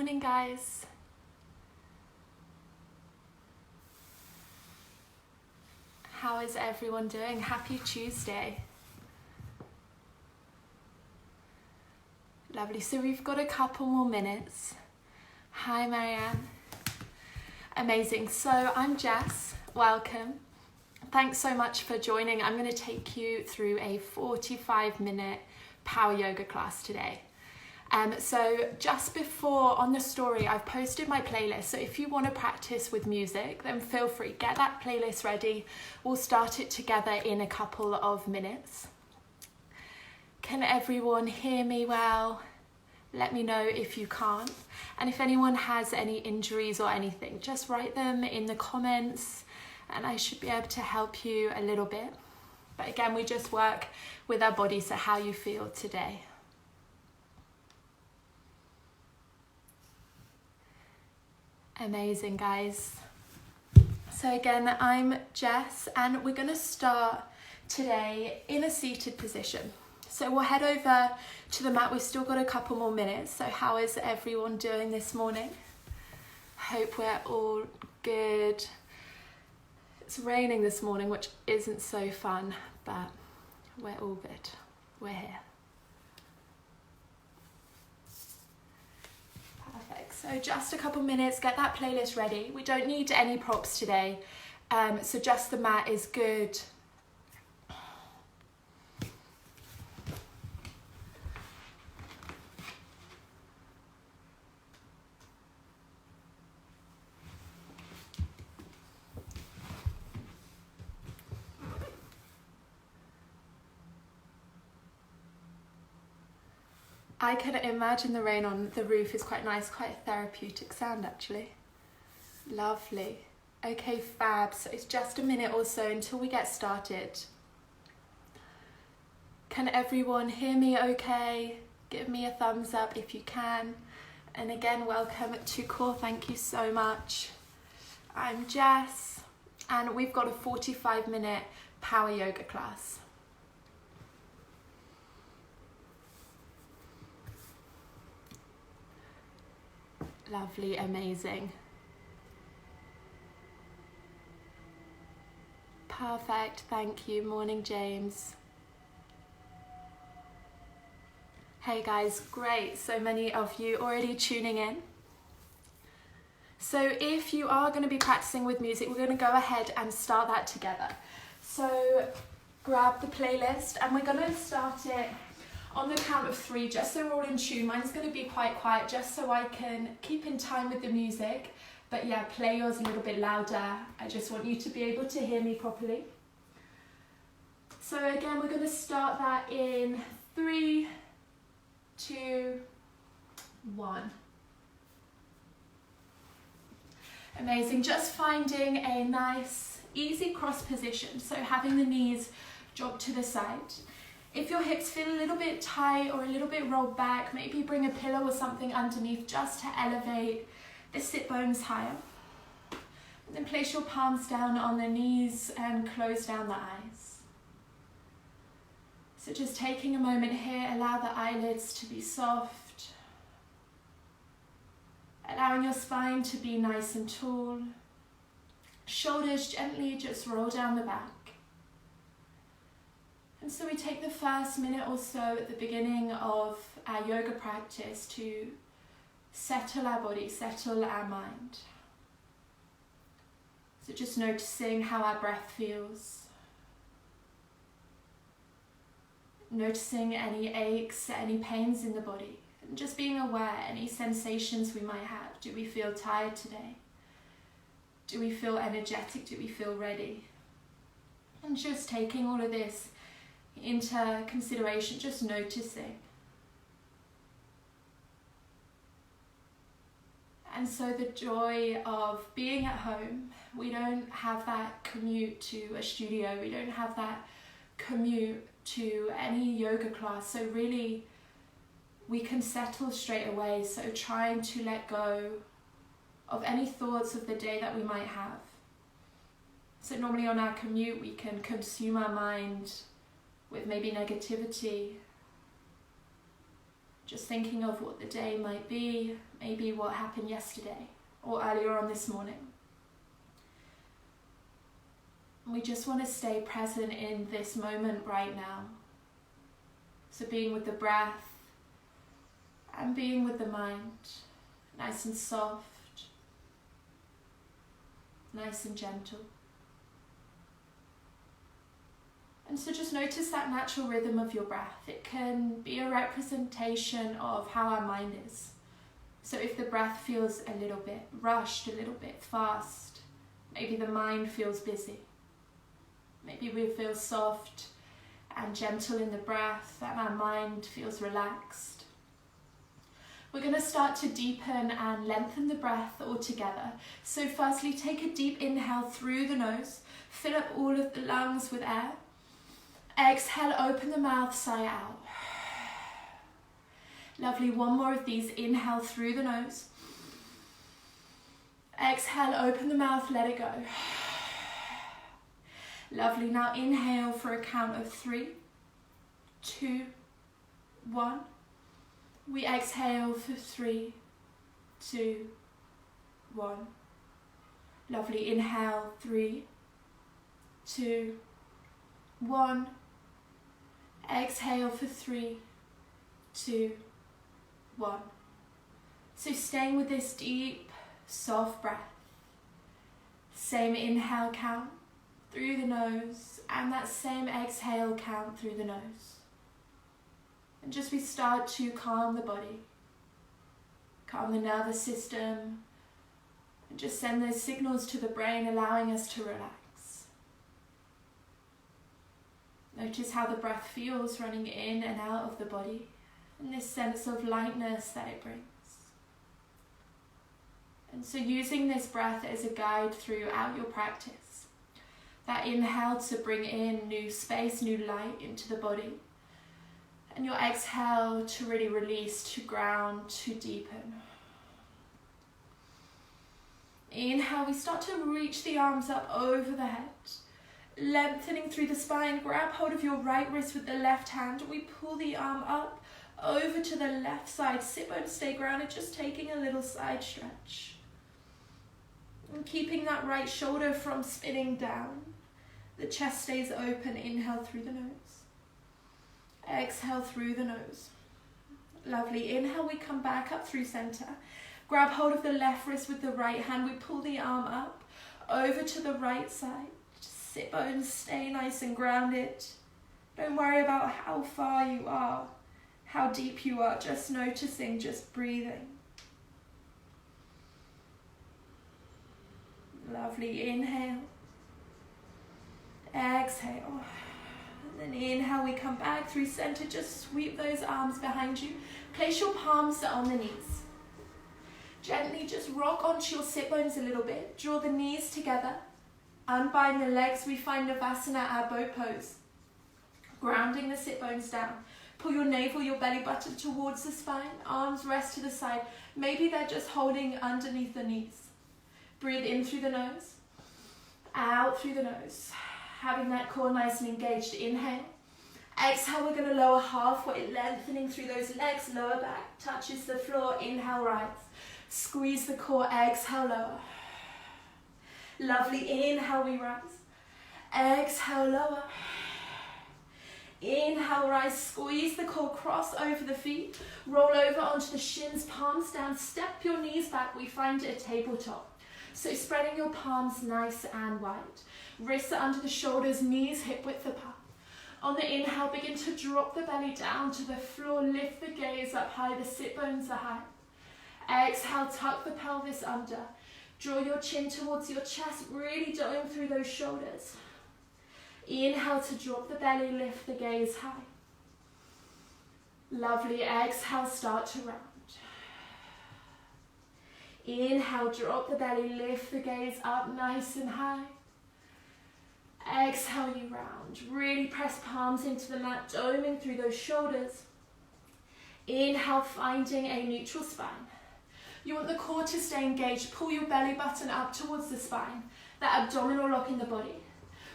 Morning, guys. How is everyone doing? Happy Tuesday. Lovely. So we've got a couple more minutes. Hi, Marianne. Amazing. So I'm Jess. Welcome. Thanks so much for joining. I'm going to take you through a 45-minute power yoga class today. So just before on the story, I've posted my playlist. So if you want to practice with music, then feel free, get that playlist ready. We'll start it together in a couple of minutes. Can everyone hear me well? Let me know if you can't. And if anyone has any injuries or anything, just write them in the comments and I should be able to help you a little bit. But again, we just work with our body, so how you feel today. Amazing, guys. So again, I'm Jess and we're going to start today in a seated position. So we'll head over to the mat. We've still got a couple more minutes. So how is everyone doing this morning? Hope we're all good. It's raining this morning, which isn't so fun, but we're all good. We're here. Perfect. So just a couple minutes, get that playlist ready. We don't need any props today, so just the mat is good. I can imagine the rain on the roof is quite nice, quite a therapeutic sound actually. Lovely. Okay, fab. So it's just a minute or so until we get started. Can everyone hear me okay? Give me a thumbs up if you can. And again, welcome to Core. Thank you so much. I'm Jess and we've got a 45-minute power yoga class. Lovely, amazing. Perfect, thank you. Morning, James. Hey guys, great. So many of you already tuning in. So if you are going to be practicing with music, we're going to go ahead and start that together. So grab the playlist and we're going to start it on the count of 3, just so we're all in tune. Mine's going to be quite quiet, just so I can keep in time with the music. But yeah, play yours a little bit louder. I just want you to be able to hear me properly. So again, we're going to start that in 3, 2, 1. Amazing. Just finding a nice, easy cross position. So having the knees drop to the side. If your hips feel a little bit tight or a little bit rolled back, maybe bring a pillow or something underneath just to elevate the sit bones higher. And then place your palms down on the knees and close down the eyes. So just taking a moment here, allow the eyelids to be soft. Allowing your spine to be nice and tall. Shoulders gently just roll down the back. And so we take the first minute or so at the beginning of our yoga practice to settle our body, settle our mind. So just noticing how our breath feels. Noticing any aches, any pains in the body. And just being aware, any sensations we might have. Do we feel tired today? Do we feel energetic? Do we feel ready? And just taking all of this into consideration, just noticing. And so the joy of being at home, we don't have that commute to a studio, we don't have that commute to any yoga class, so really we can settle straight away. So trying to let go of any thoughts of the day that we might have. So normally on our commute we can consume our mind with maybe negativity, Just thinking of what the day might be, maybe what happened yesterday or earlier on this morning. We just want to stay present in this moment right now. So being with the breath and being with the mind, nice and soft, nice and gentle. And so just notice that natural rhythm of your breath. It can be a representation of how our mind is. So if the breath feels a little bit rushed, a little bit fast, maybe the mind feels busy. Maybe we feel soft and gentle in the breath and our mind feels relaxed. We're going to start to deepen and lengthen the breath all together. So firstly, take a deep inhale through the nose. Fill up all of the lungs with air. Exhale, open the mouth, sigh out. Lovely, one more of these. Inhale through the nose. Exhale, open the mouth, let it go. Lovely, now inhale for a count of 3, 2, 1. We exhale for 3, 2, 1. Lovely, inhale, 3, 2, 1. Exhale for 3, 2, 1. So staying with this deep, soft breath. Same inhale count through the nose and that same exhale count through the nose. And just we start to calm the body, calm the nervous system, and just send those signals to the brain, allowing us to relax. Notice how the breath feels running in and out of the body, and this sense of lightness that it brings. And so using this breath as a guide throughout your practice, that inhale to bring in new space, new light into the body, and your exhale to really release, to ground, to deepen. Inhale, we start to reach the arms up over the head, lengthening through the spine. Grab hold of your right wrist with the left hand. We pull the arm up over to the left side. Sit bones stay grounded, just taking a little side stretch. And keeping that right shoulder from spinning down. The chest stays open. Inhale through the nose. Exhale through the nose. Lovely. Inhale, we come back up through center. Grab hold of the left wrist with the right hand. We pull the arm up over to the right side. Just sit bones stay nice and grounded. Don't worry about how far you are, how deep you are. Just noticing, just breathing. Lovely. Inhale. Exhale. And then inhale, we come back through center. Just sweep those arms behind you. Place your palms on the knees. Gently just rock onto your sit bones a little bit. Draw the knees together. Unbind the legs. We find Navasana, our boat pose. Grounding the sit bones down. Pull your navel, your belly button towards the spine. Arms rest to the side. Maybe they're just holding underneath the knees. Breathe in through the nose. Out through the nose. Having that core nice and engaged. Inhale. Exhale, we're going to lower halfway, lengthening through those legs. Lower back touches the floor. Inhale, rise. Squeeze the core. Exhale, lower. Lovely. Inhale, we rise. Exhale, lower. Inhale, rise. Squeeze the core. Cross over the feet. Roll over onto the shins. Palms down. Step your knees back. We find a tabletop. So spreading your palms nice and wide. Wrists are under the shoulders. Knees hip width apart. On the inhale, begin to drop the belly down to the floor. Lift the gaze up high. The sit bones are high. Exhale, tuck the pelvis under. Draw your chin towards your chest. Really dome through those shoulders. Inhale to drop the belly. Lift the gaze high. Lovely. Exhale, start to round. Inhale, drop the belly. Lift the gaze up nice and high. Exhale, you round. Really press palms into the mat, doming through those shoulders. Inhale, finding a neutral spine. You want the core to stay engaged. Pull your belly button up towards the spine. That abdominal lock in the body.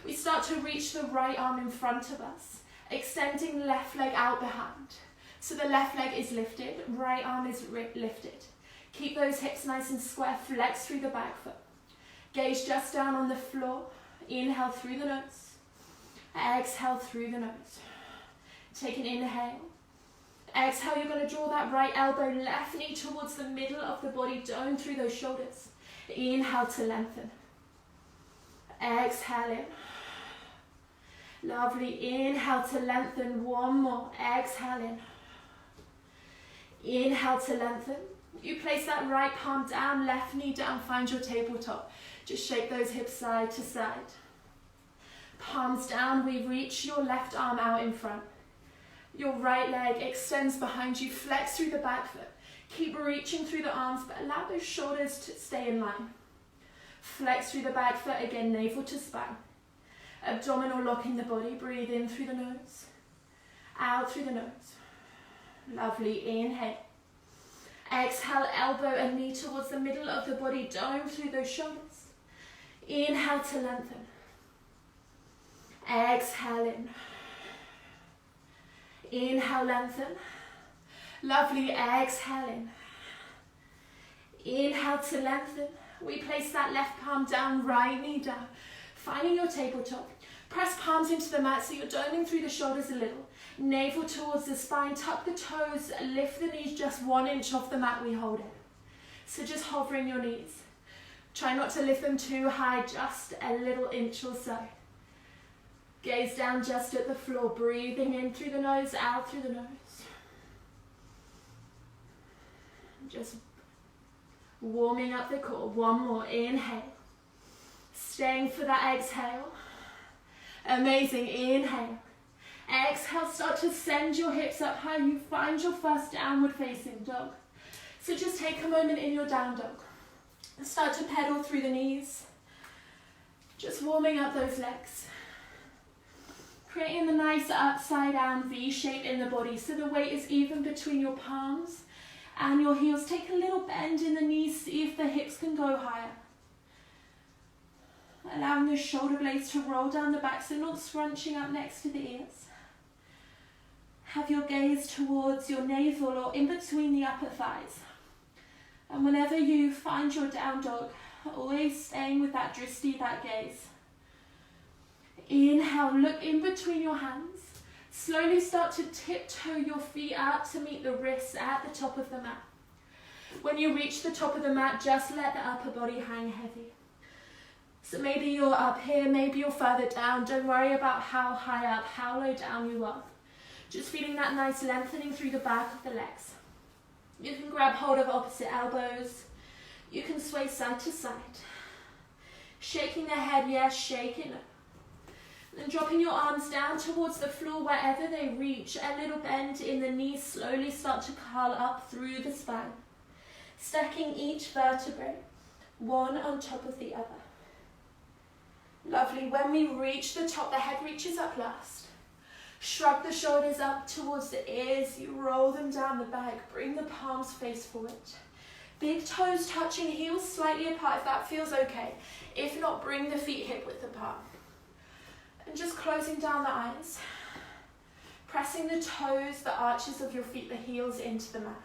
We start to reach the right arm in front of us, extending left leg out behind. So the left leg is lifted, right arm is lifted. Keep those hips nice and square, flex through the back foot. Gaze just down on the floor. Inhale through the nose. Exhale through the nose. Take an inhale. Exhale, you're going to draw that right elbow, left knee towards the middle of the body, down through those shoulders. Inhale to lengthen. Exhale in. Lovely. Inhale to lengthen. One more. Exhale in. Inhale to lengthen. You place that right palm down, left knee down, find your tabletop. Just shake those hips side to side. Palms down, we reach your left arm out in front. Your right leg extends behind you, flex through the back foot. Keep reaching through the arms, but allow those shoulders to stay in line. Flex through the back foot, again, navel to spine. Abdominal lock in the body, breathe in through the nose, out through the nose. Lovely, inhale. Exhale, elbow and knee towards the middle of the body, down through those shoulders. Inhale to lengthen. Exhale in. Inhale, lengthen. Lovely, exhale in. Inhale to lengthen. We place that left palm down, right knee down. Finding your tabletop. Press palms into the mat so you're doming through the shoulders a little. Navel towards the spine, tuck the toes, lift the knees just 1 inch off the mat, we hold it. So just hovering your knees. Try not to lift them too high, just a little inch or so. Gaze down just at the floor, breathing in through the nose, out through the nose. Just warming up the core. One more, inhale. Staying for that exhale. Amazing, inhale. Exhale, start to send your hips up high. You find your first downward facing dog. So just take a moment in your down dog. Start to pedal through the knees. Just warming up those legs. Creating the nice upside down V shape in the body so the weight is even between your palms and your heels. Take a little bend in the knees, see if the hips can go higher. Allowing the shoulder blades to roll down the back so not scrunching up next to the ears. Have your gaze towards your navel or in between the upper thighs. And whenever you find your down dog, always staying with that drishti, that gaze. Inhale, look in between your hands. Slowly start to tiptoe your feet out to meet the wrists at the top of the mat. When you reach the top of the mat, just let the upper body hang heavy. So maybe you're up here, maybe you're further down. Don't worry about how high up, how low down you are. Just feeling that nice lengthening through the back of the legs. You can grab hold of opposite elbows. You can sway side to side. Shaking the head, yes, shaking it. Then dropping your arms down towards the floor wherever they reach. A little bend in the knees, slowly start to curl up through the spine. Stacking each vertebrae, one on top of the other. Lovely. When we reach the top, the head reaches up last. Shrug the shoulders up towards the ears. You roll them down the back. Bring the palms face forward. Big toes touching, heels slightly apart if that feels okay. If not, bring the feet hip width apart. And just closing down the eyes. Pressing the toes, the arches of your feet, the heels into the mat.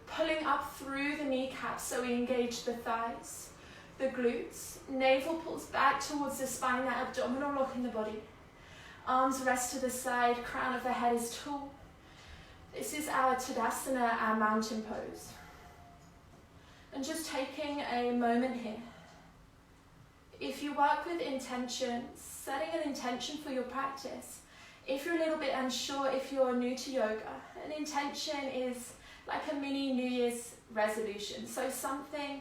Pulling up through the kneecaps so we engage the thighs, the glutes. Navel pulls back towards the spine, that abdominal lock in the body. Arms rest to the side, crown of the head is tall. This is our Tadasana, our mountain pose. And just taking a moment here. If you work with intention, setting an intention for your practice. If you're a little bit unsure, if you're new to yoga, an intention is like a mini New Year's resolution. So something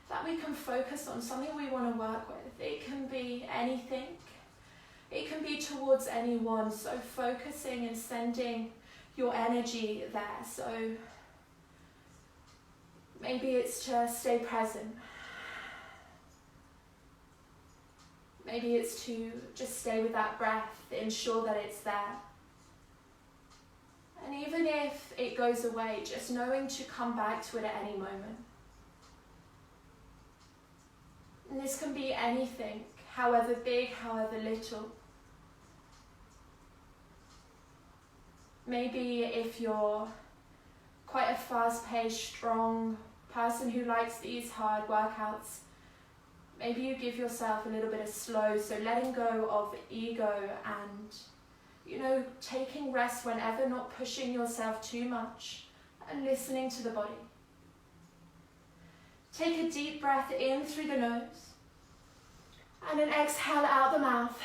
that we can focus on, something we want to work with. It can be anything. It can be towards anyone, so focusing and sending your energy there. So maybe it's to stay present. Maybe it's to just stay with that breath, ensure that it's there. And even if it goes away, just knowing to come back to it at any moment. And this can be anything, however big, however little. Maybe if you're quite a fast-paced, strong person who likes these hard workouts, maybe you give yourself a little bit of slow, so letting go of ego and, you know, taking rest whenever, not pushing yourself too much, and listening to the body. Take a deep breath in through the nose, and an exhale out the mouth.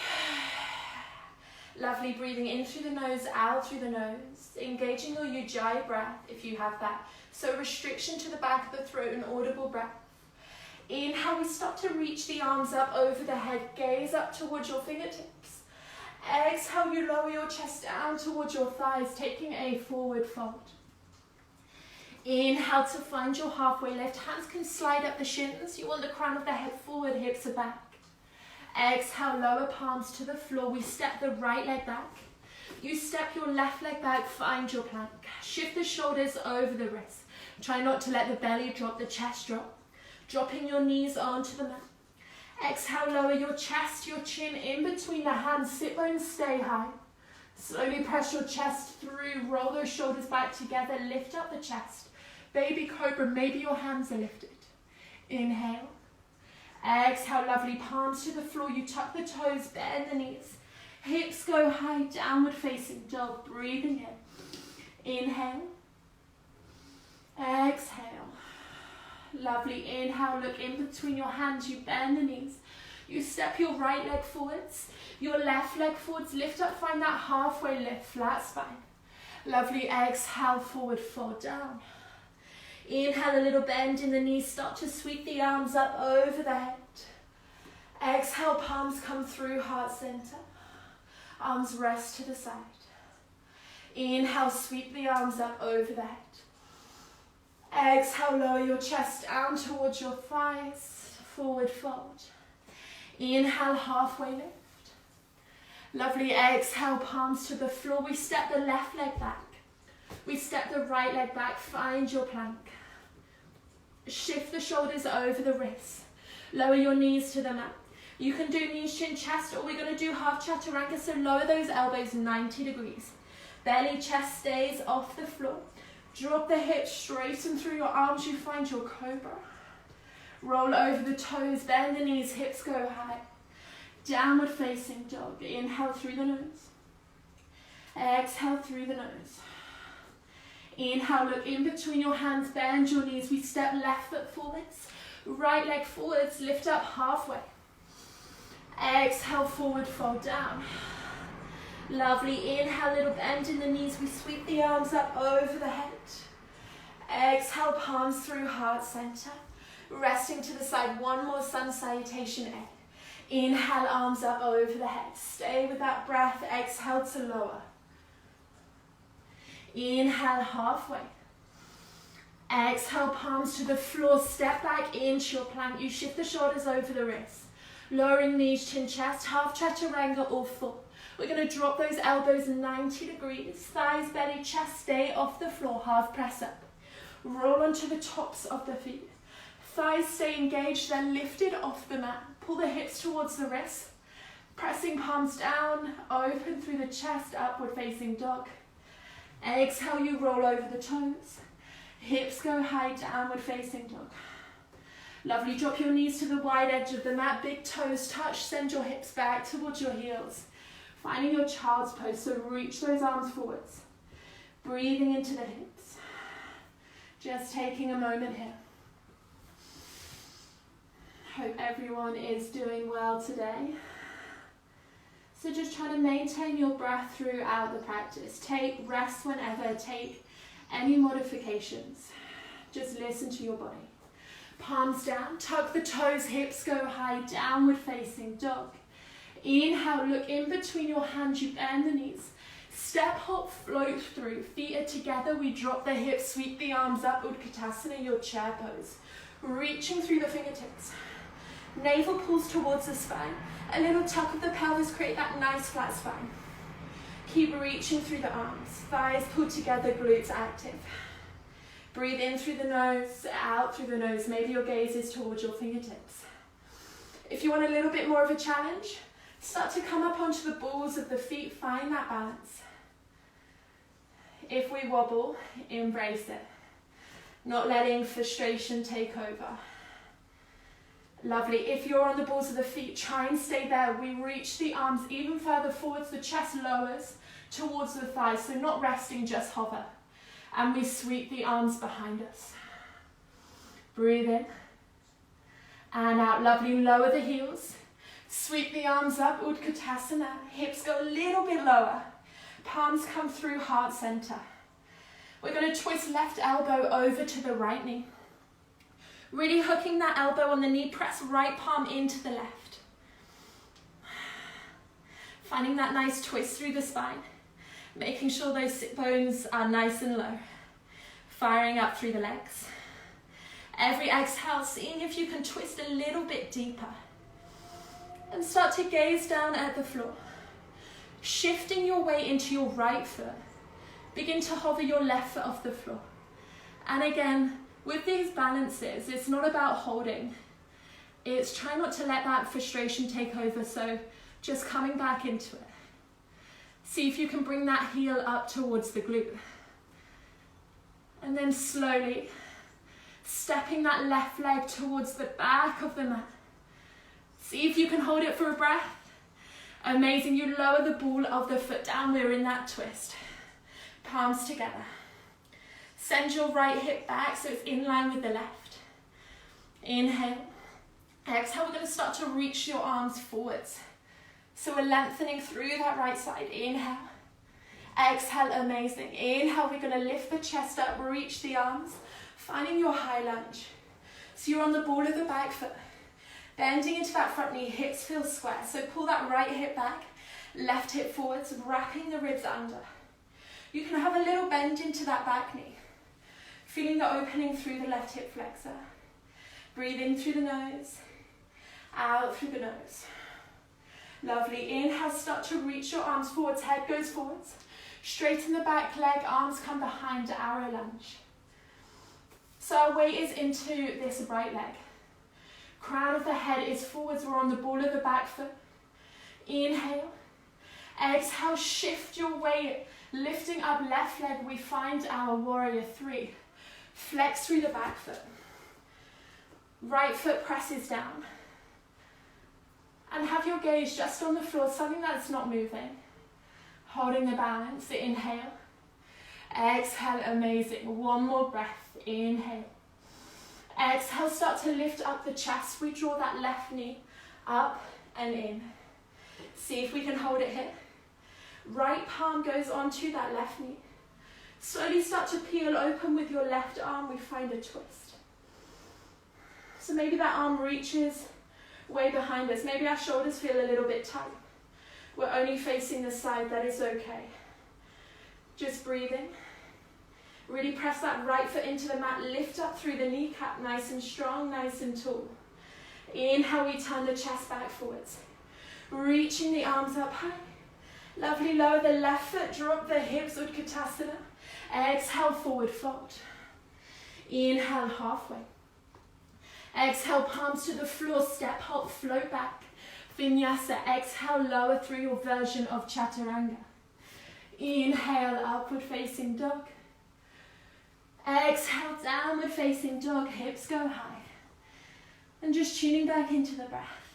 Lovely, breathing in through the nose, out through the nose, engaging your Ujjayi breath if you have that. So restriction to the back of the throat, an audible breath. Inhale, we start to reach the arms up over the head, gaze up towards your fingertips. Exhale, you lower your chest down towards your thighs, taking a forward fold. Inhale to find your halfway lift, hands can slide up the shins, you want the crown of the head forward, hips are back. Exhale, lower palms to the floor, we step the right leg back. You step your left leg back, find your plank. Shift the shoulders over the wrists. Try not to let the belly drop, the chest drop. Dropping your knees onto the mat. Exhale, lower your chest, your chin in between the hands, sit bones stay high. Slowly press your chest through, roll those shoulders back together, lift up the chest. Baby cobra, maybe your hands are lifted. Inhale. Exhale, lovely, palms to the floor, you tuck the toes, bend the knees. Hips go high, downward facing dog, breathing in. Inhale. Exhale. Lovely, inhale, look in between your hands, you bend the knees. You step your right leg forwards, your left leg forwards, lift up, find that halfway lift, flat spine. Lovely, exhale, forward fold down. Inhale, a little bend in the knees, start to sweep the arms up over the head. Exhale, palms come through, heart center. Arms rest to the side. Inhale, sweep the arms up over the head. Exhale, lower your chest down towards your thighs, forward fold. Inhale, halfway lift. Lovely, exhale, palms to the floor. We step the left leg back. We step the right leg back, find your plank. Shift the shoulders over the wrists. Lower your knees to the mat. You can do knees, chin, chest, or we're going to do half chaturanga, so lower those elbows 90 degrees. Belly, chest stays off the floor. Drop the hips, straighten through your arms, you find your cobra. Roll over the toes, bend the knees, hips go high. Downward facing dog. Inhale through the nose. Exhale through the nose. Inhale, look in between your hands, bend your knees. We step left foot forwards, right leg forwards, lift up halfway. Exhale, forward fold down. Lovely, inhale, little bend in the knees. We sweep the arms up over the head. Exhale, palms through heart center. Resting to the side, one more sun salutation egg. Inhale, arms up over the head. Stay with that breath, exhale to lower. Inhale, halfway. Exhale, palms to the floor, step back into your plank. You shift the shoulders over the wrists. Lowering knees, chin, chest, half chaturanga or full. We're going to drop those elbows 90 degrees. Thighs, belly, chest stay off the floor, half press up. Roll onto the tops of the feet. Thighs stay engaged, then lifted off the mat. Pull the hips towards the wrists. Pressing palms down, open through the chest, upward facing dog. Exhale, you roll over the toes. Hips go high, downward facing dog. Lovely, drop your knees to the wide edge of the mat. Big toes touch, send your hips back towards your heels. Finding your child's pose, so reach those arms forwards. Breathing into the hips. Just taking a moment here. Hope everyone is doing well today. So just try to maintain your breath throughout the practice. Take rest whenever, take any modifications. Just listen to your body. Palms down, tuck the toes, hips go high, downward facing dog. Inhale, look in between your hands, you bend the knees. Step, hop, float through. Feet are together, we drop the hips, sweep the arms up, Utkatasana, your chair pose. Reaching through the fingertips. Navel pulls towards the spine. A little tuck of the pelvis, create that nice flat spine. Keep reaching through the arms. Thighs pull together, glutes active. Breathe in through the nose, out through the nose. Maybe your gaze is towards your fingertips. If you want a little bit more of a challenge, start to come up onto the balls of the feet, find that balance. If we wobble, embrace it. Not letting frustration take over. Lovely. If you're on the balls of the feet, try and stay there. We reach the arms even further forwards. The chest lowers towards the thighs. So not resting, just hover. And we sweep the arms behind us. Breathe in. And out. Lovely. Lower the heels. Sweep the arms up. Utkatasana. Hips go a little bit lower. Palms come through heart center. We're going to twist left elbow over to the right knee. Really hooking that elbow on the knee, press right palm into the left. Finding that nice twist through the spine. Making sure those sit bones are nice and low. Firing up through the legs. Every exhale, seeing if you can twist a little bit deeper. And start to gaze down at the floor. Shifting your weight into your right foot. Begin to hover your left foot off the floor. And again, with these balances, it's not about holding. It's trying not to let that frustration take over, so just coming back into it. See if you can bring that heel up towards the glute. And then slowly, stepping that left leg towards the back of the mat. See if you can hold it for a breath. Amazing, you lower the ball of the foot down, we're in that twist. Palms together. Send your right hip back so it's in line with the left. Inhale. Exhale, we're going to start to reach your arms forwards. So we're lengthening through that right side. Inhale. Exhale, amazing. Inhale, we're going to lift the chest up, reach the arms, finding your high lunge. So you're on the ball of the back foot. Bending into that front knee, hips feel square. So pull that right hip back, left hip forwards, wrapping the ribs under. You can have a little bend into that back knee. Feeling the opening through the left hip flexor. Breathe in through the nose, out through the nose. Lovely. Inhale, start to reach your arms forwards, head goes forwards. Straighten the back leg, arms come behind, arrow lunge. So our weight is into this right leg. Crown of the head is forwards, we're on the ball of the back foot. Inhale. Exhale, shift your weight, lifting up left leg, we find our warrior three. Flex through the back foot. Right foot presses down. And have your gaze just on the floor, something that's not moving. Holding the balance, inhale. Exhale, amazing. One more breath, inhale. Exhale, start to lift up the chest. We draw that left knee up and in. See if we can hold it here. Right palm goes onto that left knee. Slowly start to peel open with your left arm. We find a twist. So maybe that arm reaches way behind us. Maybe our shoulders feel a little bit tight. We're only facing the side. That is okay. Just breathing. Really press that right foot into the mat. Lift up through the kneecap. Nice and strong, nice and tall. Inhale, we turn the chest back forwards. Reaching the arms up high. Lovely, lower the left foot, drop the hips, Utkatasana. Exhale, forward fold. Inhale, halfway. Exhale, palms to the floor, step, hop, float back. Vinyasa, exhale, lower through your version of Chaturanga. Inhale, upward facing dog. Exhale, downward facing dog, hips go high. And just tuning back into the breath.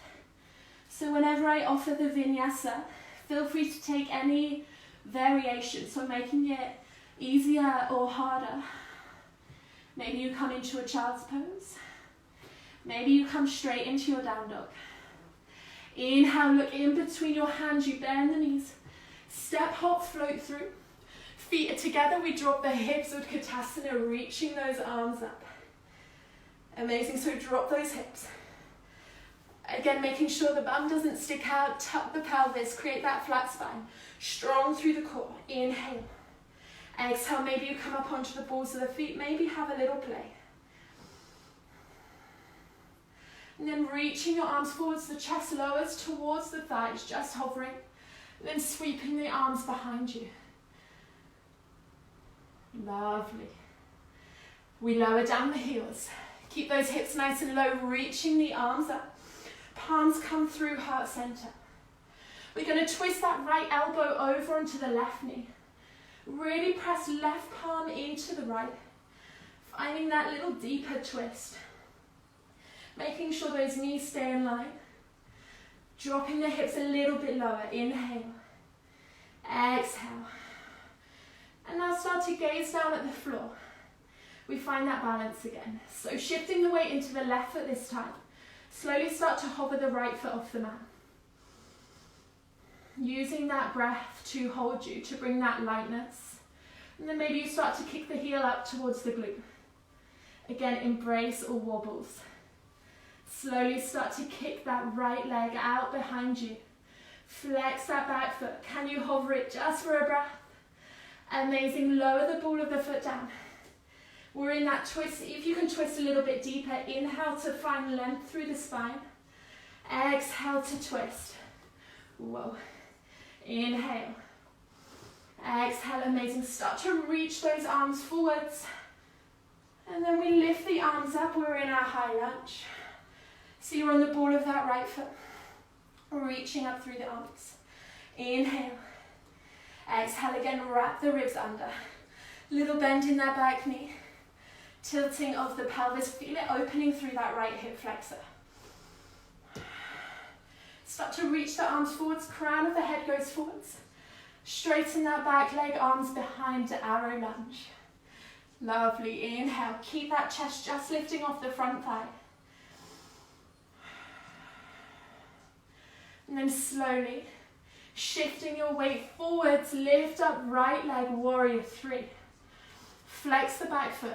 So whenever I offer the vinyasa, feel free to take any variation, so making it easier or harder. Maybe you come into a child's pose. Maybe you come straight into your down dog. Inhale, look in between your hands, you bend the knees. Step, hop, float through. Feet are together, we drop the hips, Utkatasana, reaching those arms up. Amazing, so drop those hips. Again, making sure the bum doesn't stick out, tuck the pelvis, create that flat spine. Strong through the core, inhale. Exhale, maybe you come up onto the balls of the feet, maybe have a little play. And then reaching your arms forwards, the chest lowers towards the thighs, just hovering. Then sweeping the arms behind you. Lovely. We lower down the heels. Keep those hips nice and low, reaching the arms up. Palms come through heart center. We're going to twist that right elbow over onto the left knee. Really press left palm into the right. Finding that little deeper twist. Making sure those knees stay in line. Dropping the hips a little bit lower. Inhale. Exhale. And now start to gaze down at the floor. We find that balance again. So shifting the weight into the left foot this time. Slowly start to hover the right foot off the mat. Using that breath to hold you, to bring that lightness. And then maybe you start to kick the heel up towards the glute. Again, embrace all wobbles. Slowly start to kick that right leg out behind you. Flex that back foot. Can you hover it just for a breath? Amazing. Lower the ball of the foot down. We're in that twist. If you can twist a little bit deeper, inhale to find length through the spine. Exhale to twist. Whoa. Inhale. Exhale. Amazing. Start to reach those arms forwards. And then we lift the arms up. We're in our high lunge. So you're on the ball of that right foot. Reaching up through the arms. Inhale. Exhale again. Wrap the ribs under. Little bend in that back knee. Tilting of the pelvis. Feel it opening through that right hip flexor. Start to reach the arms forwards. Crown of the head goes forwards. Straighten that back leg. Arms behind to arrow lunge. Lovely. Inhale. Keep that chest just lifting off the front thigh. And then slowly shifting your weight forwards. Lift up right leg. Warrior 3. Flex the back foot.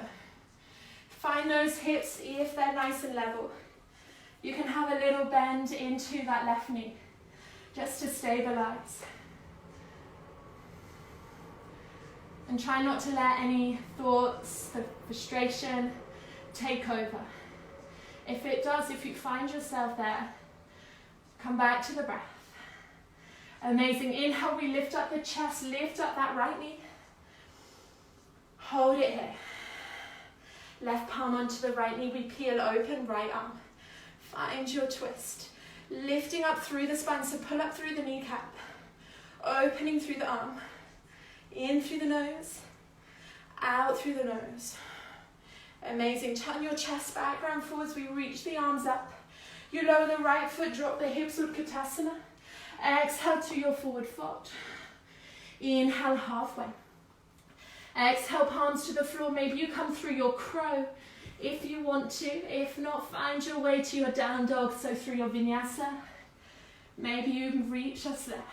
Find those hips if they're nice and level. You can have a little bend into that left knee just to stabilize. And try not to let any thoughts of frustration take over. If it does, if you find yourself there, come back to the breath. Amazing. Inhale, we lift up the chest, lift up that right knee. Hold it here. Left palm onto the right knee, we peel open, right arm. Find your twist. Lifting up through the spine, so pull up through the kneecap. Opening through the arm. In through the nose, out through the nose. Amazing. Turn your chest back, round forwards. We reach the arms up. You lower the right foot, drop the hips, Utkatasana. Exhale to your forward fold. Inhale halfway. Exhale, palms to the floor. Maybe you come through your crow if you want to. If not, find your way to your down dog, so through your vinyasa. Maybe you can reach us there.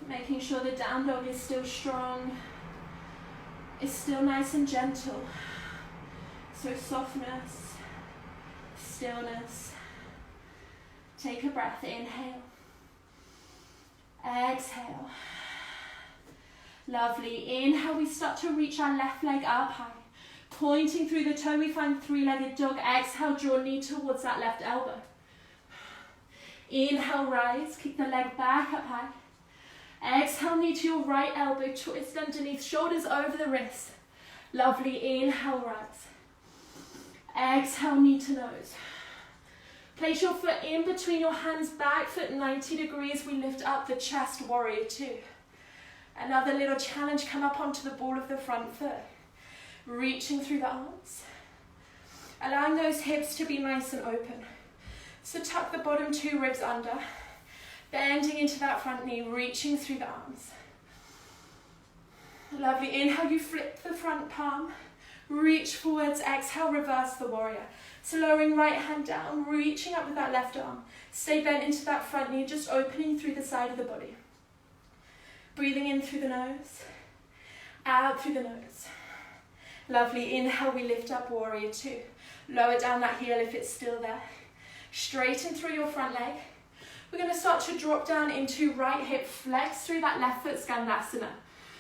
Making sure the down dog is still strong, is still nice and gentle. So softness, stillness. Take a breath, inhale. Exhale. Lovely. Inhale, we start to reach our left leg up high. Pointing through the toe, we find three-legged dog. Exhale, draw knee towards that left elbow. Inhale, rise, keep the leg back up high. Exhale, knee to your right elbow, twist underneath, shoulders over the wrist. Lovely. Inhale, rise. Exhale, knee to nose. Place your foot in between your hands, back foot 90 degrees. We lift up the chest, warrior 2. Another little challenge, come up onto the ball of the front foot. Reaching through the arms. Allowing those hips to be nice and open. So tuck the bottom 2 ribs under. Bending into that front knee, reaching through the arms. Lovely. Inhale, you flip the front palm. Reach forwards, exhale, reverse the warrior. So lowering right hand down, reaching up with that left arm. Stay bent into that front knee, just opening through the side of the body. Breathing in through the nose, out through the nose. Lovely. Inhale, we lift up, warrior 2. Lower down that heel if it's still there. Straighten through your front leg. We're going to start to drop down into right hip flex through that left foot, Skandasana.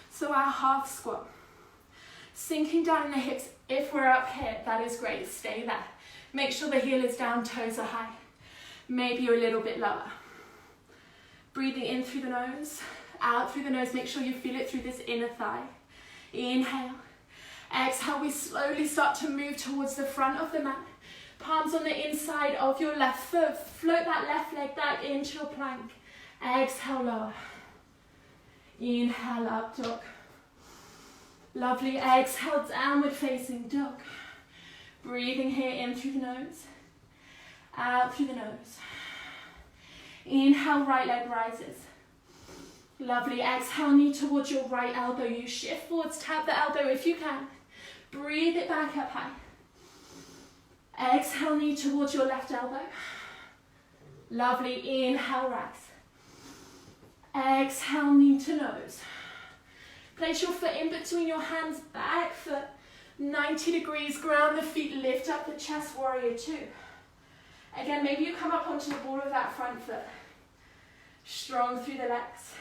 So our half squat. Sinking down in the hips. If we're up here, that is great. Stay there. Make sure the heel is down, toes are high. Maybe you're a little bit lower. Breathing in through the nose, out through the nose. Make sure you feel it through this inner thigh. Inhale. Exhale, we slowly start to move towards the front of the mat. Palms on the inside of your left foot. Float that left leg back into your plank. Exhale, lower. Inhale, up dog. Lovely, exhale, downward facing dog. Breathing here in through the nose, out through the nose. Inhale, right leg rises. Lovely, exhale, knee towards your right elbow. You shift forwards, tap the elbow if you can. Breathe it back up high. Exhale, knee towards your left elbow. Lovely, inhale, rise. Exhale, knee to nose. Place your foot in between your hands, back foot, 90 degrees, ground the feet, lift up the chest, warrior two. Again, maybe you come up onto the ball of that front foot. Strong through the legs.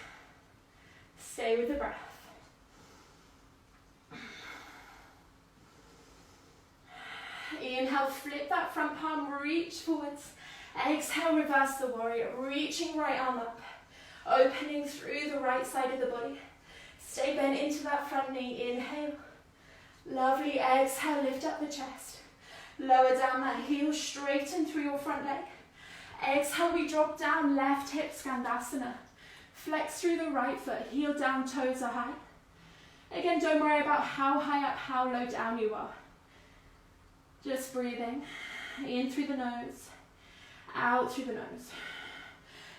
Stay with the breath. Inhale, flip that front palm, reach forwards. Exhale, reverse the warrior, reaching right arm up. Opening through the right side of the body. Stay bent into that front knee, inhale. Lovely, exhale, lift up the chest. Lower down that heel, straighten through your front leg. Exhale, we drop down, left hip, Skandasana. Flex through the right foot, heel down, toes are high. Again, don't worry about how high up, how low down you are. Just breathing, in through the nose, out through the nose.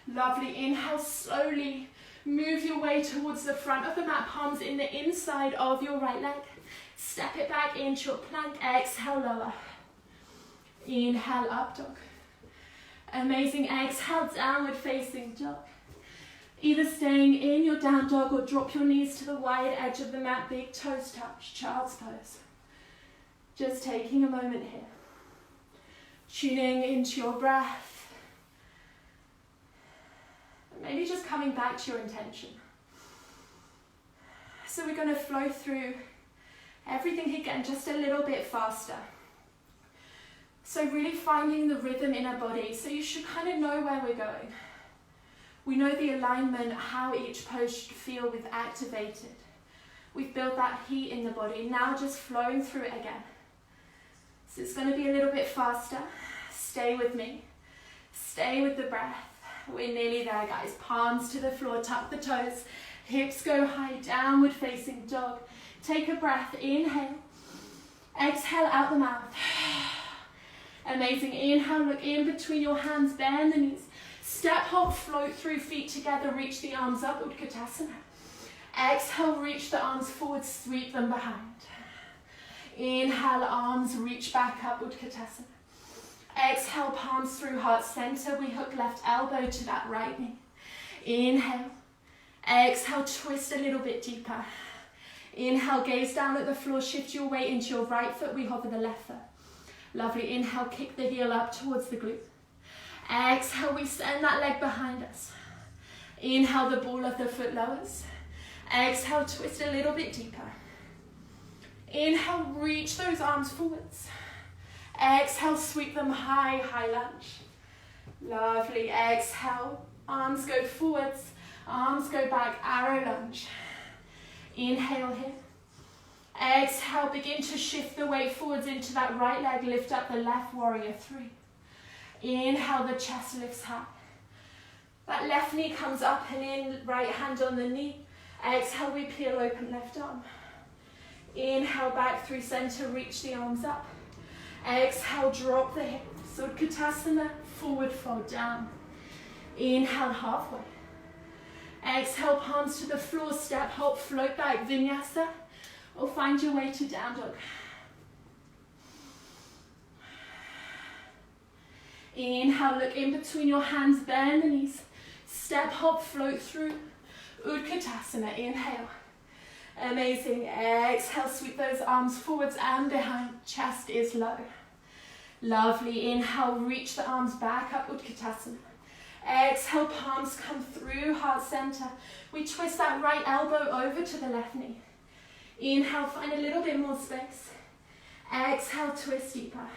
Lovely, inhale, slowly move your way towards the front of the mat, palms in the inside of your right leg. Step it back into your plank, exhale, lower. Inhale, up dog. Amazing, exhale, downward facing dog. Either staying in your down dog or drop your knees to the wide edge of the mat, big toes touch, child's pose. Just taking a moment here. Tuning into your breath. Maybe just coming back to your intention. So we're going to flow through everything again just a little bit faster. So really finding the rhythm in our body. So you should kind of know where we're going. We know the alignment, how each pose should feel with activated. We've built that heat in the body. Now just flowing through it again. So it's going to be a little bit faster. Stay with me. Stay with the breath. We're nearly there, guys. Palms to the floor, tuck the toes. Hips go high, downward facing dog. Take a breath, inhale. Exhale out the mouth. Amazing, inhale, look in between your hands, bend the knees. Step, hop, float through, feet together, reach the arms up, Utkatasana. Exhale, reach the arms forward, sweep them behind. Inhale, arms reach back up, Utkatasana. Exhale, palms through heart center. We hook left elbow to that right knee. Inhale. Exhale, twist a little bit deeper. Inhale, gaze down at the floor. Shift your weight into your right foot. We hover the left foot. Lovely. Inhale, kick the heel up towards the glute. Exhale, we send that leg behind us. Inhale, the ball of the foot lowers. Exhale, twist a little bit deeper. Inhale, reach those arms forwards. Exhale, sweep them high, high lunge. Lovely. Exhale, arms go forwards, arms go back, arrow lunge. Inhale here. Exhale, begin to shift the weight forwards into that right leg, lift up the left, warrior three. Inhale, the chest lifts high. That left knee comes up and in, right hand on the knee. Exhale, we peel open left arm. Inhale, back through center, reach the arms up. Exhale, drop the hips, Utkatasana, forward fold down. Inhale, halfway. Exhale, palms to the floor, step, hop, float back, vinyasa, or find your way to down dog. Inhale, look in between your hands, bend the knees, step, hop, float through, Utkatasana, inhale. Amazing, exhale, sweep those arms forwards and behind, chest is low. Lovely, inhale, reach the arms back up, Utkatasana. Exhale, palms come through, heart center. We twist that right elbow over to the left knee. Inhale, find a little bit more space. Exhale, twist deeper.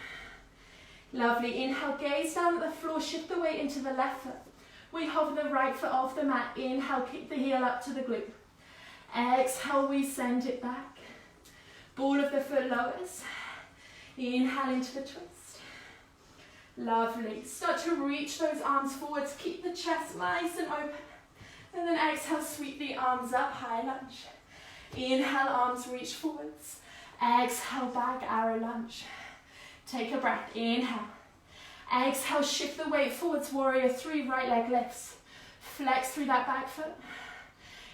Lovely, inhale, gaze down at the floor, shift the weight into the left foot. We hover the right foot off the mat. Inhale, kick the heel up to the glute. Exhale, we send it back. Ball of the foot lowers. Inhale into the twist. Lovely. Start to reach those arms forwards. Keep the chest nice and open. And then exhale, sweep the arms up, high lunge. Inhale, arms reach forwards. Exhale, back arrow lunge. Take a breath, inhale. Exhale, shift the weight forwards, warrior three, right leg lifts. Flex through that back foot.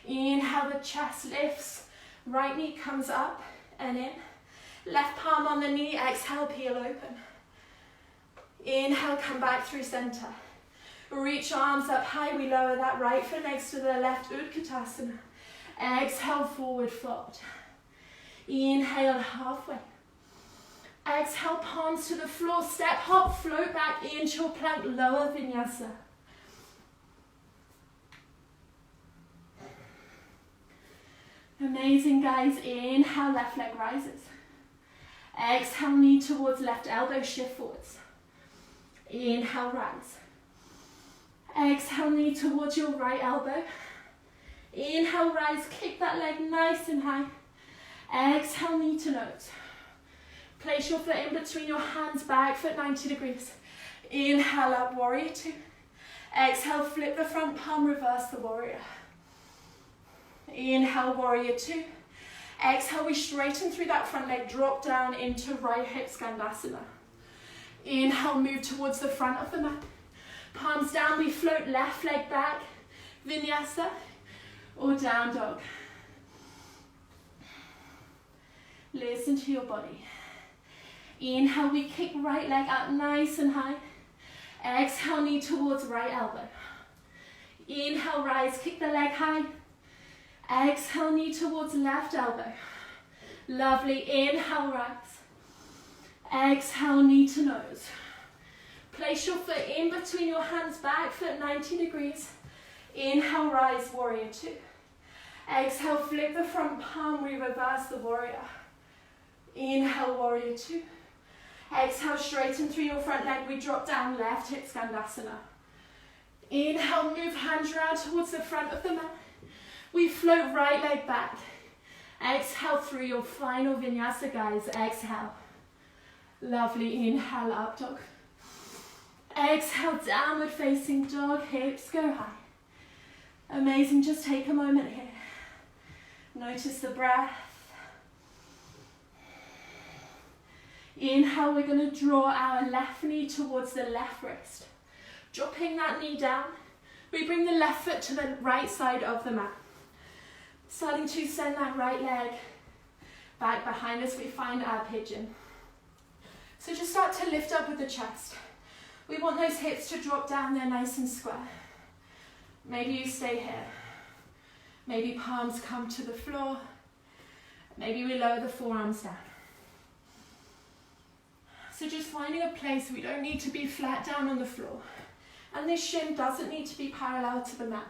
Inhale, the chest lifts. Right knee comes up and in. Left palm on the knee, exhale, peel open. Inhale, come back through center. Reach arms up high, we lower that right foot next to the left, Utkatasana. Exhale, forward fold. Inhale, halfway. Exhale, palms to the floor, step, hop, float back into your plank, lower vinyasa. Amazing, guys. Inhale, left leg rises. Exhale, knee towards left elbow, shift forwards. Inhale, rise. Exhale, knee towards your right elbow. Inhale, rise, kick that leg nice and high. Exhale, knee to nose. Place your foot in between your hands, back foot 90 degrees. Inhale up, warrior two. Exhale, flip the front palm, reverse the warrior. Inhale, warrior two. Exhale, we straighten through that front leg, drop down into right hip Skandasana. Inhale, move towards the front of the mat. Palms down, we float left leg back, vinyasa, or down dog. Listen to your body. Inhale, we kick right leg up nice and high. Exhale, knee towards right elbow. Inhale, rise, kick the leg high. Exhale, knee towards left elbow. Lovely, inhale, rise. Exhale, knee to nose. Place your foot in between your hands, back foot 90 degrees. Inhale, rise, warrior two. Exhale, flip the front palm, we reverse the warrior. Inhale, warrior two. Exhale, straighten through your front leg, we drop down left hip Skandasana. Inhale, move hands around towards the front of the mat. We float right leg back. Exhale through your final vinyasa, guys. Exhale. Lovely, inhale, up dog. Exhale, downward facing dog, hips go high. Amazing, just take a moment here. Notice the breath. Inhale, we're going to draw our left knee towards the left wrist. Dropping that knee down, we bring the left foot to the right side of the mat. Starting to send that right leg back behind us, we find our pigeon. So just start to lift up with the chest. We want those hips to drop down there nice and square. Maybe you stay here. Maybe palms come to the floor. Maybe we lower the forearms down. So just finding a place, we don't need to be flat down on the floor. And this shin doesn't need to be parallel to the mat.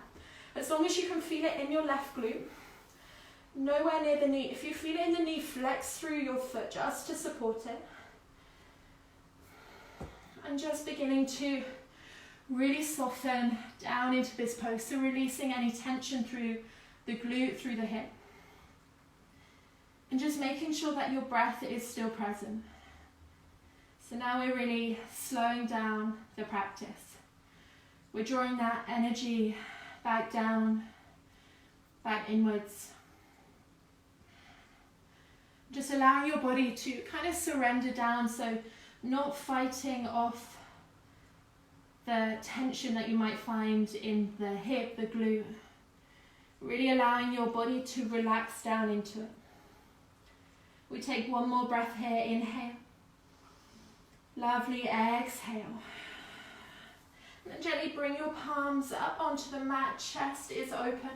As long as you can feel it in your left glute, nowhere near the knee. If you feel it in the knee, flex through your foot just to support it. And just beginning to really soften down into this pose. So releasing any tension through the glute, through the hip. And just making sure that your breath is still present. So now we're really slowing down the practice. We're drawing that energy back down, back inwards. Just allowing your body to kind of surrender down, so not fighting off the tension that you might find in the hip, the glute. Really allowing your body to relax down into it. We take one more breath here, inhale. Lovely, exhale. And then gently bring your palms up onto the mat, chest is open.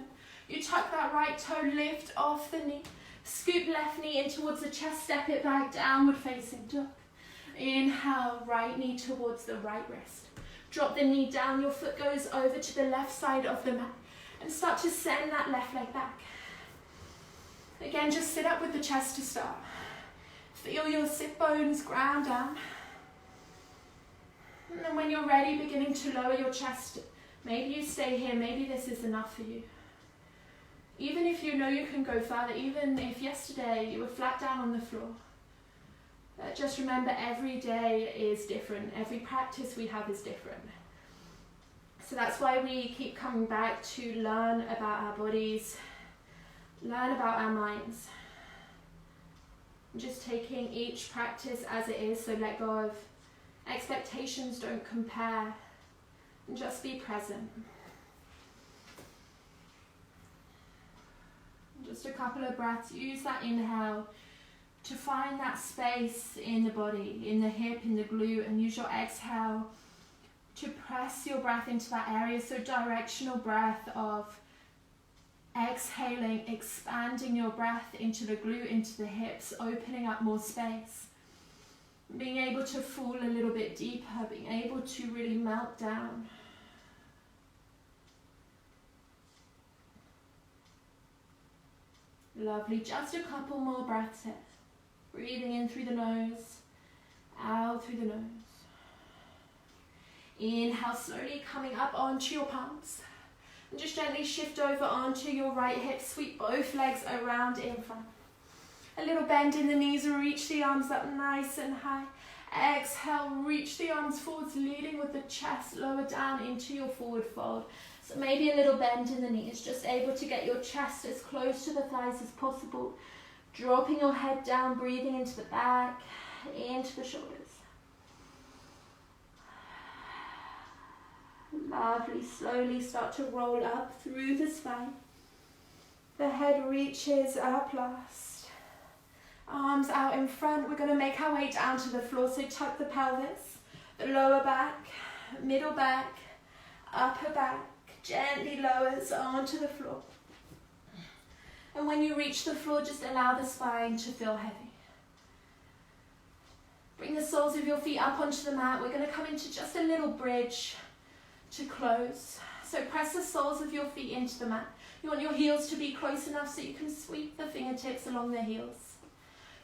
You tuck that right toe, lift off the knee. Scoop left knee in towards the chest, step it back, downward facing dog. Inhale, right knee towards the right wrist. Drop the knee down, your foot goes over to the left side of the mat. And start to send that left leg back. Again, just sit up with the chest to start. Feel your sit bones ground down. And then when you're ready, beginning to lower your chest. Maybe you stay here, maybe this is enough for you. Even if you know you can go further, even if yesterday you were flat down on the floor. Just remember, every day is different. Every practice we have is different. So that's why we keep coming back to learn about our bodies, learn about our minds. Just taking each practice as it is, so let go of expectations, don't compare, and just be present. Just a couple of breaths. Use that inhale to find that space in the body, in the hip, in the glute, and use your exhale to press your breath into that area. So directional breath of exhaling, expanding your breath into the glute, into the hips, opening up more space. Being able to fall a little bit deeper, being able to really melt down. Lovely, just a couple more breaths here. Breathing in through the nose, out through the nose. Inhale, slowly coming up onto your palms. And just gently shift over onto your right hip, sweep both legs around in front. A little bend in the knees, reach the arms up nice and high. Exhale, reach the arms forwards, leading with the chest lower down into your forward fold. So maybe a little bend in the knees, just able to get your chest as close to the thighs as possible. Dropping your head down, breathing into the back, into the shoulders. Lovely, slowly start to roll up through the spine. The head reaches up last. Arms out in front. We're going to make our way down to the floor. So tuck the pelvis, the lower back, middle back, upper back. Gently lowers onto the floor. And when you reach the floor, just allow the spine to feel heavy. Bring the soles of your feet up onto the mat. We're going to come into just a little bridge to close. So press the soles of your feet into the mat. You want your heels to be close enough so you can sweep the fingertips along the heels.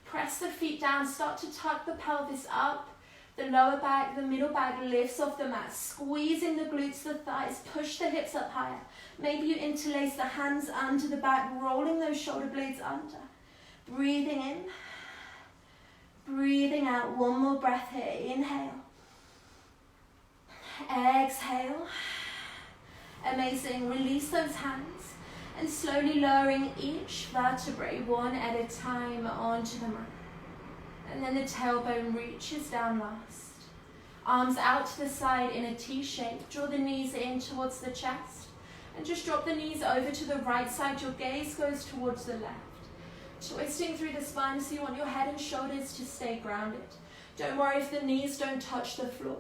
Press the feet down, start to tuck the pelvis up. The lower back, the middle back lifts off the mat. Squeezing the glutes, the thighs, push the hips up higher. Maybe you interlace the hands under the back, rolling those shoulder blades under. Breathing in, breathing out. One more breath here. Inhale. Exhale. Amazing. Release those hands and slowly lowering each vertebrae one at a time onto the mat. And then the tailbone reaches down last. Arms out to the side in a T shape. Draw the knees in towards the chest. And just drop the knees over to the right side. Your gaze goes towards the left. Twisting through the spine, so you want your head and shoulders to stay grounded. Don't worry if the knees don't touch the floor.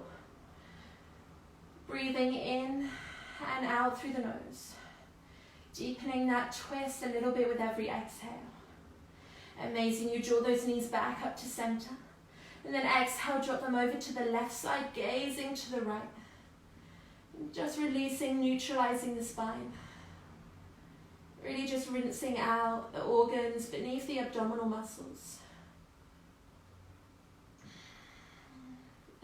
Breathing in and out through the nose. Deepening that twist a little bit with every exhale. Amazing. You draw those knees back up to center. And then exhale, drop them over to the left side, gazing to the right. Just releasing, neutralizing the spine. Really just rinsing out the organs beneath the abdominal muscles.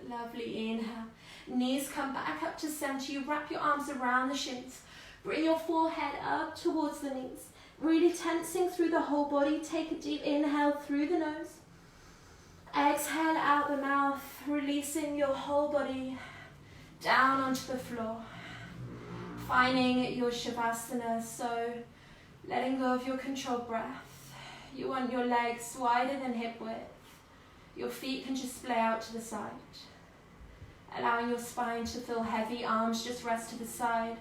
Lovely. Inhale. Knees come back up to center. You wrap your arms around the shins. Bring your forehead up towards the knees. Really tensing through the whole body. Take a deep inhale through the nose. Exhale out the mouth, releasing your whole body down onto the floor. Finding your Shavasana, so letting go of your controlled breath. You want your legs wider than hip width. Your feet can just splay out to the side. Allowing your spine to feel heavy, arms just rest to the side.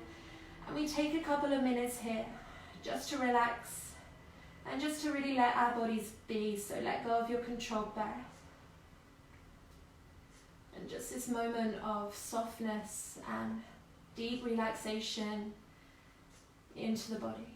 And we take a couple of minutes here just to relax and just to really let our bodies be. So let go of your controlled breath. And just this moment of softness and deep relaxation into the body.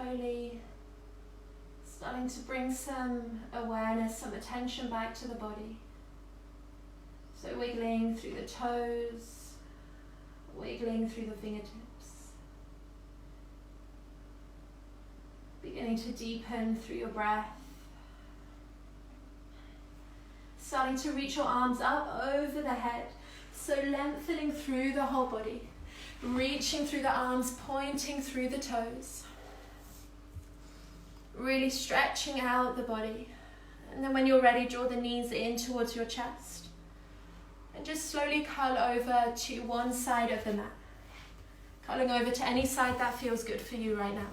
slowly starting to bring some awareness, some attention back to the body. So wiggling through the toes, wiggling through the fingertips. Beginning to deepen through your breath. Starting to reach your arms up over the head. So lengthening through the whole body. Reaching through the arms, pointing through the toes. Really stretching out the body. And then when you're ready, draw the knees in towards your chest. And just slowly curl over to one side of the mat. Curling over to any side that feels good for you right now.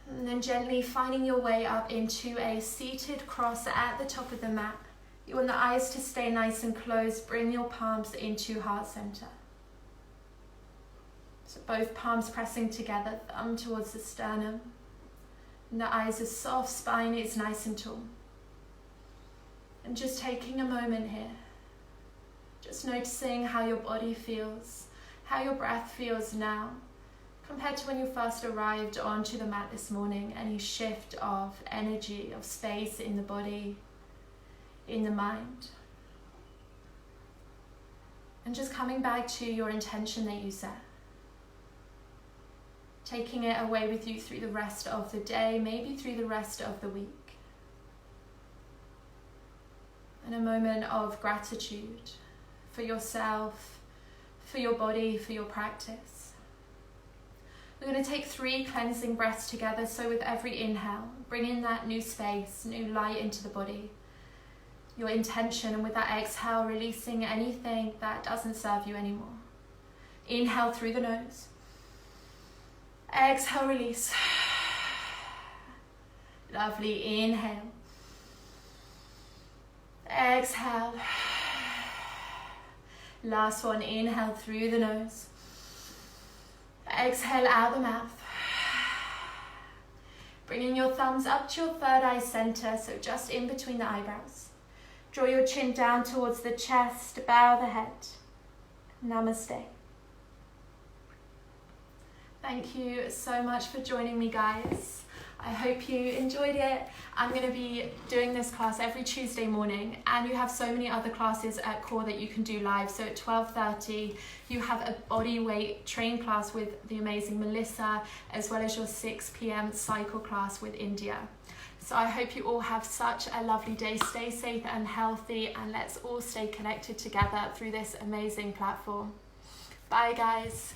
And then gently finding your way up into a seated cross at the top of the mat. You want the eyes to stay nice and closed. Bring your palms into heart center. So both palms pressing together, thumb towards the sternum. And the eyes are soft, spine is nice and tall. And just taking a moment here. Just noticing how your body feels, how your breath feels now, compared to when you first arrived onto the mat this morning. Any shift of energy, of space in the body, in the mind. And just coming back to your intention that you set. Taking it away with you through the rest of the day, maybe through the rest of the week. And a moment of gratitude for yourself, for your body, for your practice. We're going to take 3 cleansing breaths together. So with every inhale, bring in that new space, new light into the body. Your intention, and with that exhale, releasing anything that doesn't serve you anymore. Inhale through the nose. Exhale, release. Lovely, inhale. Exhale. Last one, inhale through the nose. Exhale out the mouth. Bringing your thumbs up to your third eye center, so just in between the eyebrows. Draw your chin down towards the chest, bow the head. Namaste. Thank you so much for joining me, guys. I hope you enjoyed it. I'm going to be doing this class every Tuesday morning, and you have so many other classes at Core that you can do live. So at 12:30, you have a body weight train class with the amazing Melissa, as well as your 6 p.m. cycle class with India. So I hope you all have such a lovely day. Stay safe and healthy, and let's all stay connected together through this amazing platform. Bye, guys.